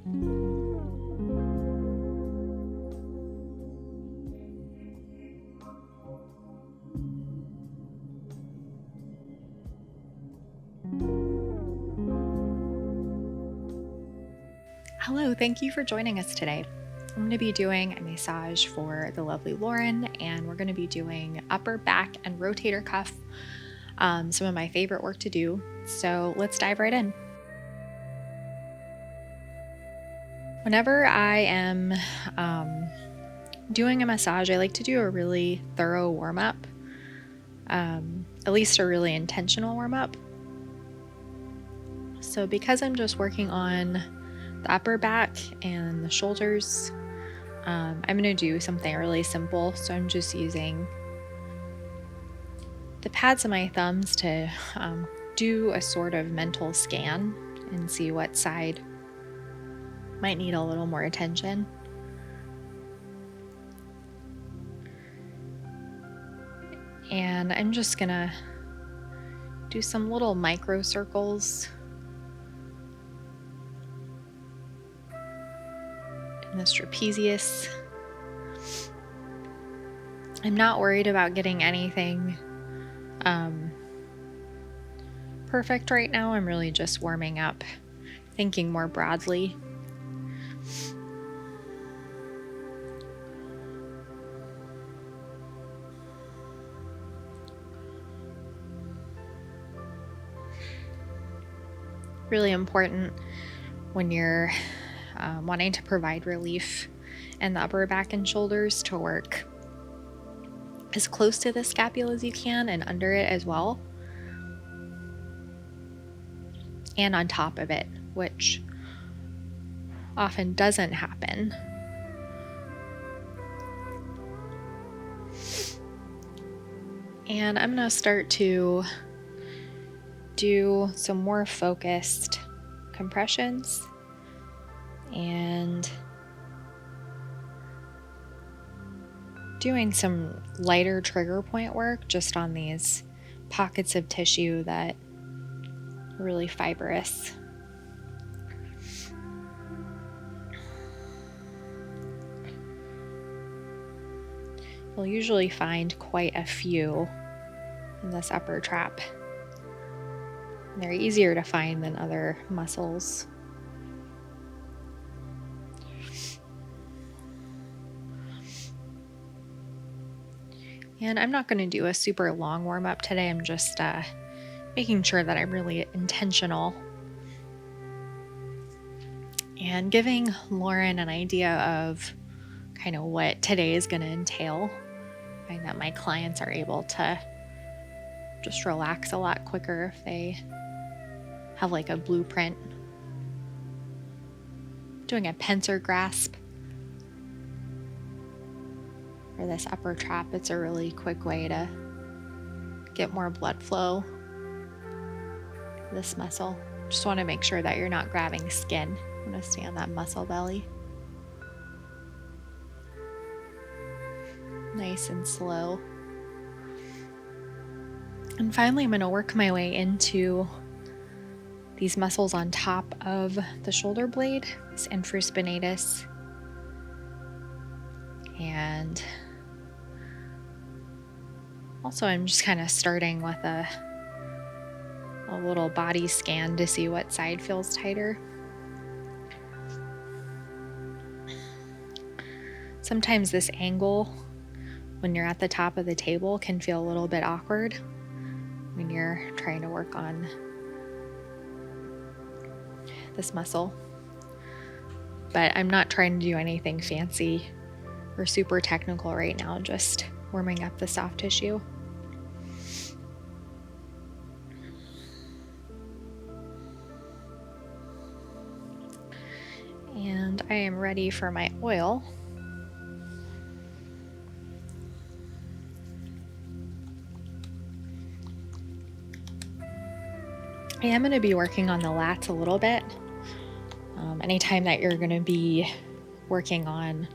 Hello, thank you for joining us today. I'm going to be doing a massage for the lovely Lauren, and we're going to be doing upper back and rotator cuff, some of my favorite work to do. So let's dive right in. Whenever I am doing a massage, I like to do a really thorough warm-up, at least a really intentional warm-up. So because I'm just working on the upper back and the shoulders, I'm going to do something really simple. So I'm just using the pads of my thumbs to do a sort of mental scan and see what side might need a little more attention. And I'm just going to do some little micro circles in this trapezius. I'm not worried about getting anything perfect right now. I'm really just warming up, thinking more broadly. Really important when you're wanting to provide relief in the upper back and shoulders to work as close to the scapula as you can and under it as well, and on top of it, which often doesn't happen. And I'm going to start to do some more focused compressions and doing some lighter trigger point work just on these pockets of tissue that are really fibrous. You'll usually find quite a few in this upper trap. They're easier to find than other muscles. And I'm not going to do a super long warm-up today. I'm just making sure that I'm really intentional and giving Lauren an idea of kind of what today is going to entail. I find that my clients are able to just relax a lot quicker if they have like a blueprint. Doing a pincer grasp for this upper trap, it's a really quick way to get more blood flow to this muscle. Just want to make sure that you're not grabbing skin. You want to stay on that muscle belly. Nice and slow. And finally, I'm going to work my way into these muscles on top of the shoulder blade, this infraspinatus. And also I'm just kind of starting with a little body scan to see what side feels tighter. Sometimes this angle when you're at the top of the table can feel a little bit awkward when you're trying to work on this muscle. But I'm not trying to do anything fancy or super technical right now, just warming up the soft tissue. And I am ready for my oil. I am going to be working on the lats a little bit. Anytime that you're going to be working on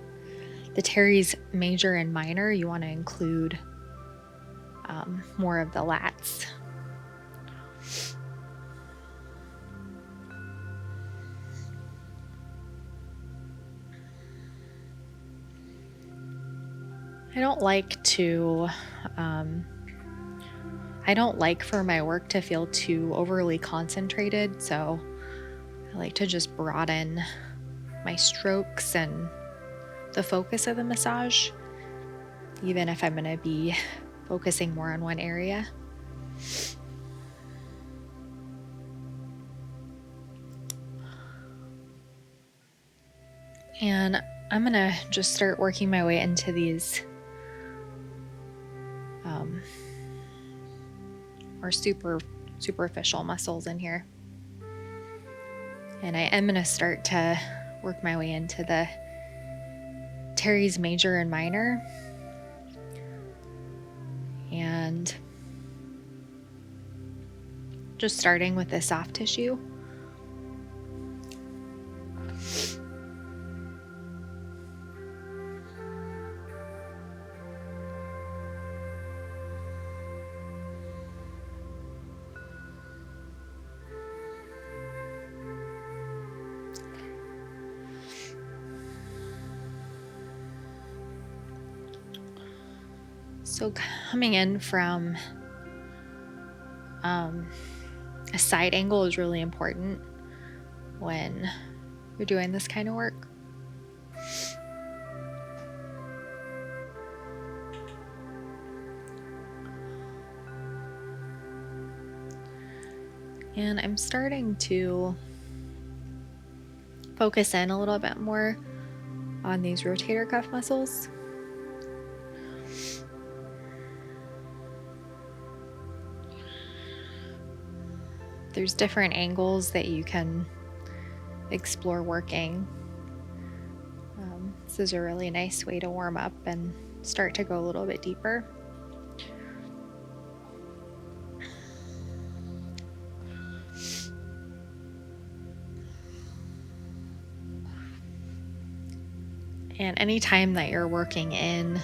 the teres major and minor, you want to include more of the lats. I don't like to, I don't like for my work to feel too overly concentrated, so I like to just broaden my strokes and the focus of the massage, even if I'm going to be focusing more on one area. And I'm going to just start working my way into these more superficial muscles in here. And I am going to start to work my way into the teres major and minor. And just starting with the soft tissue. So coming in from a side angle is really important when you're doing this kind of work. And I'm starting to focus in a little bit more on these rotator cuff muscles. There's different angles that you can explore working. This is a really nice way to warm up and start to go a little bit deeper. And anytime that you're working in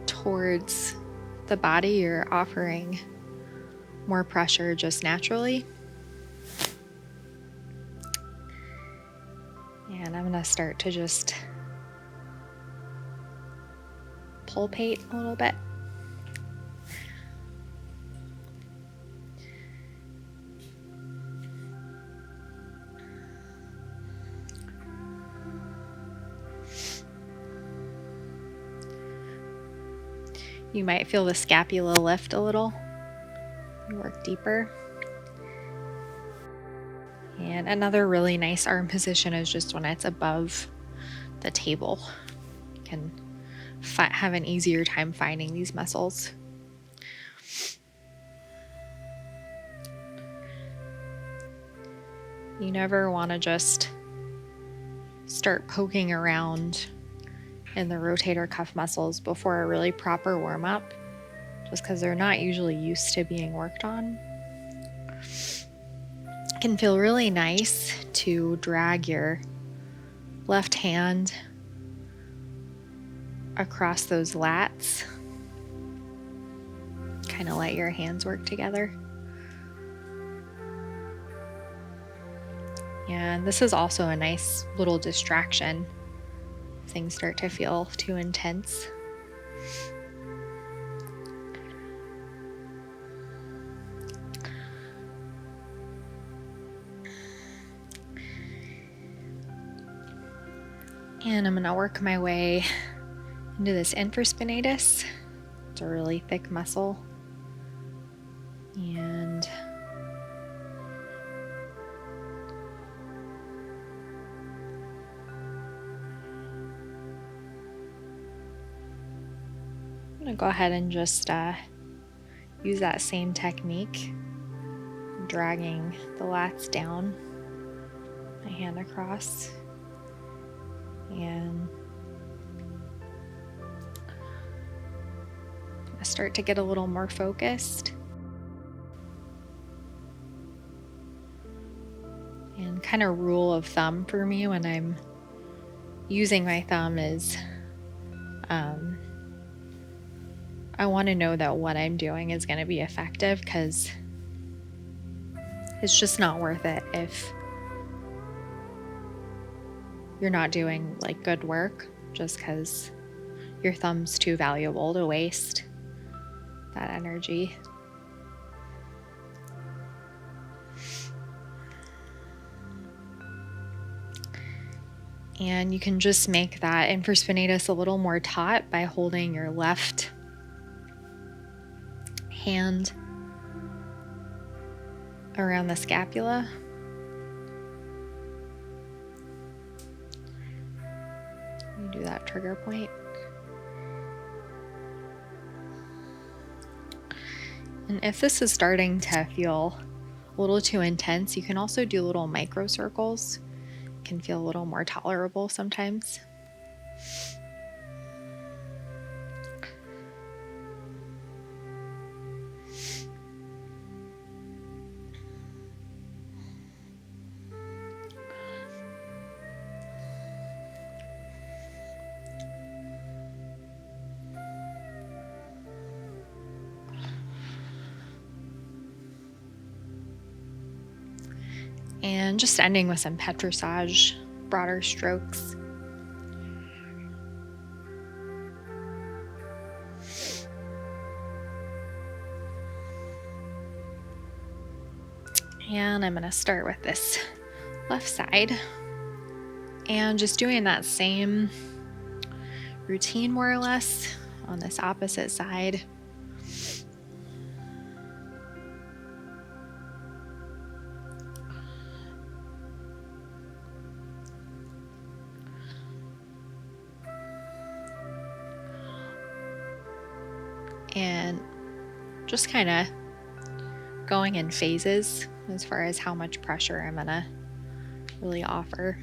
towards the body, you're offering more pressure just naturally. And I'm going to start to just pulpate a little bit. You might feel the scapula lift a little. Work deeper. And another really nice arm position is just when it's above the table. You can have an easier time finding these muscles. You never want to just start poking around in the rotator cuff muscles before a really proper warm up, just because they're not usually used to being worked on. It can feel really nice to drag your left hand across those lats. Kind of let your hands work together. And this is also a nice little distraction if things start to feel too intense. And I'm going to work my way into this infraspinatus. It's a really thick muscle. And I'm going to go ahead and just use that same technique, dragging the lats down, my hand across. And I start to get a little more focused. And kind of rule of thumb for me when I'm using my thumb is I want to know that what I'm doing is going to be effective, because it's just not worth it if you're not doing like good work just because your thumb's too valuable to waste that energy. And you can just make that infraspinatus a little more taut by holding your left hand around the scapula. You do that trigger point. And if this is starting to feel a little too intense, you can also do little micro circles. It can feel a little more tolerable sometimes. And just ending with some petrissage, broader strokes. And I'm going to start with this left side and just doing that same routine more or less on this opposite side. And just kind of going in phases as far as how much pressure I'm going to really offer.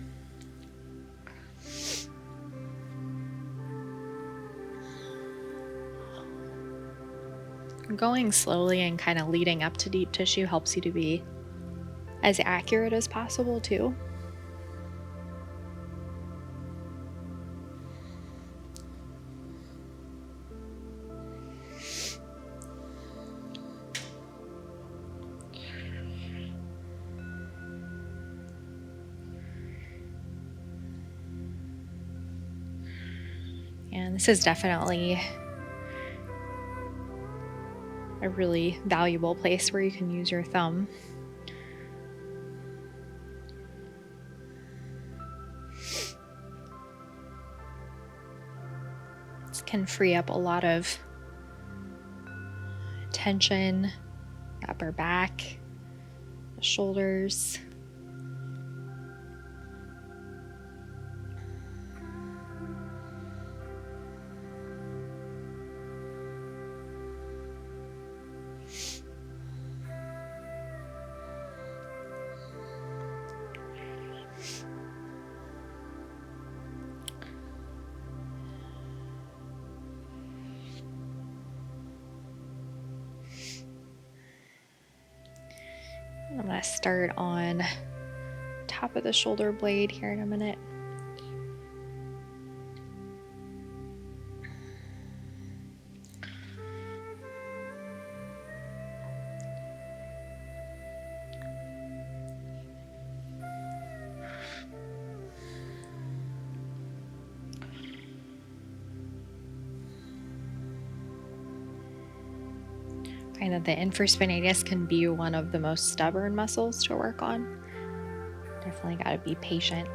Going slowly and kind of leading up to deep tissue helps you to be as accurate as possible too. And this is definitely a really valuable place where you can use your thumb. This can free up a lot of tension, upper back, the shoulders. I'm going to start on top of the shoulder blade here in a minute. Find that the infraspinatus can be one of the most stubborn muscles to work on. Definitely got to be patient.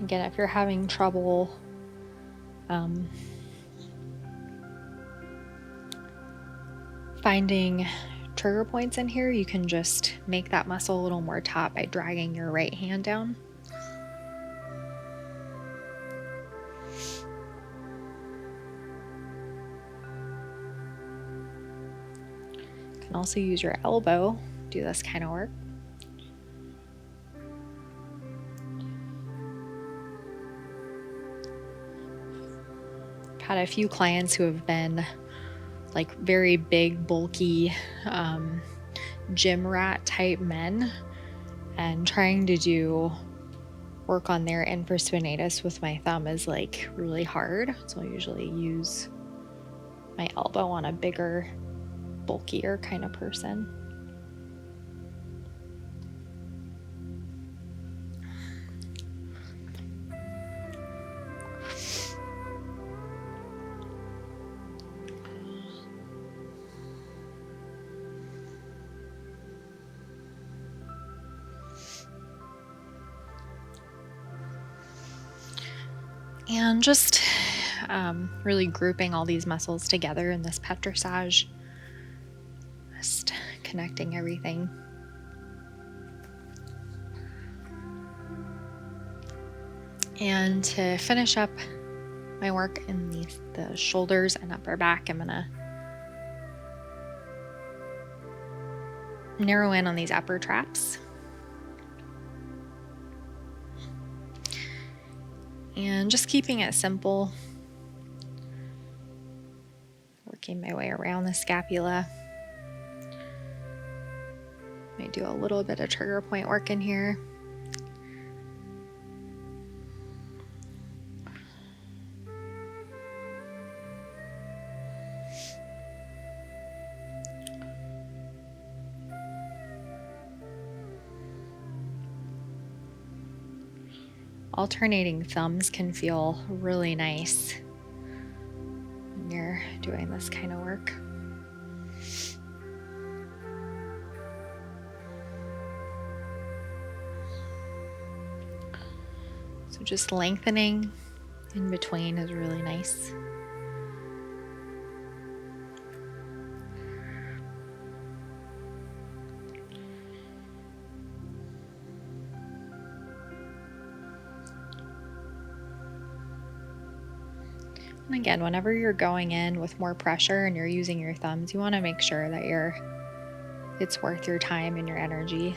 Again, if you're having trouble finding trigger points in here, you can just make that muscle a little more taut by dragging your right hand down. You can also use your elbow to do this kind of work. I've had a few clients who have been like very big, bulky, gym rat type men, and trying to do work on their infraspinatus with my thumb is like really hard. So I usually use my elbow on a bigger bulkier kind of person. And just really grouping all these muscles together in this petrissage, just connecting everything. And to finish up my work in the shoulders and upper back, I'm gonna narrow in on these upper traps. And just keeping it simple, working my way around the scapula. Might do a little bit of trigger point work in here. Alternating thumbs can feel really nice when you're doing this kind of work. So just lengthening in between is really nice. And again, whenever you're going in with more pressure and you're using your thumbs, you want to make sure that it's worth your time and your energy.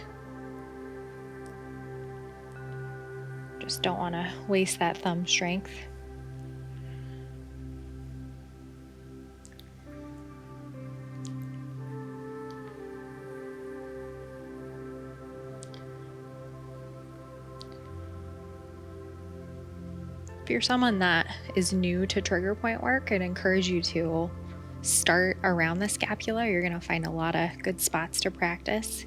Just don't want to waste that thumb strength. If you're someone that is new to trigger point work, I'd encourage you to start around the scapula. You're going to find a lot of good spots to practice.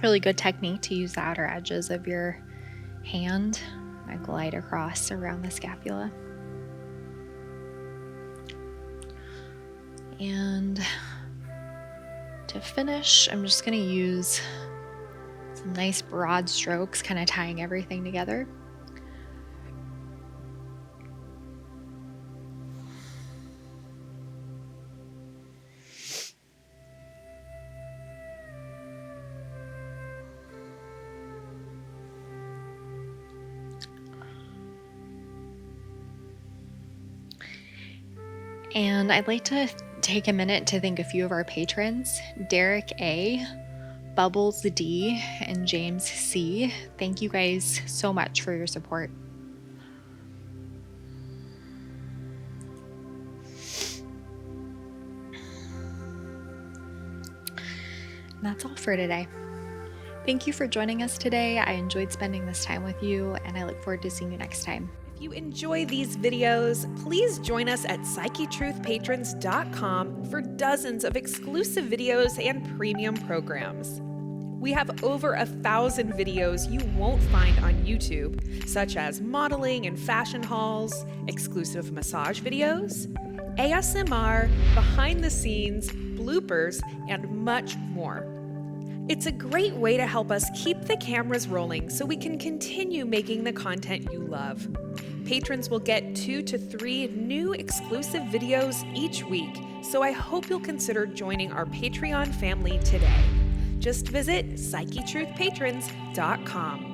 Really good technique to use the outer edges of your hand and glide across around the scapula. And to finish, I'm just going to use some nice broad strokes, kind of tying everything together. And I'd like to take a minute to thank a few of our patrons, Derek A, Bubbles D, and James C. Thank you guys so much for your support. And that's all for today. Thank you for joining us today. I enjoyed spending this time with you, and I look forward to seeing you next time. If you enjoy these videos, please join us at psychetruthpatrons.com for dozens of exclusive videos and premium programs. We have over 1,000 videos you won't find on YouTube, such as modeling and fashion hauls, exclusive massage videos, ASMR, behind the scenes, bloopers, and much more. It's a great way to help us keep the cameras rolling so we can continue making the content you love. Patrons will get 2 to 3 new exclusive videos each week, so I hope you'll consider joining our Patreon family today. Just visit psychetruthpatrons.com.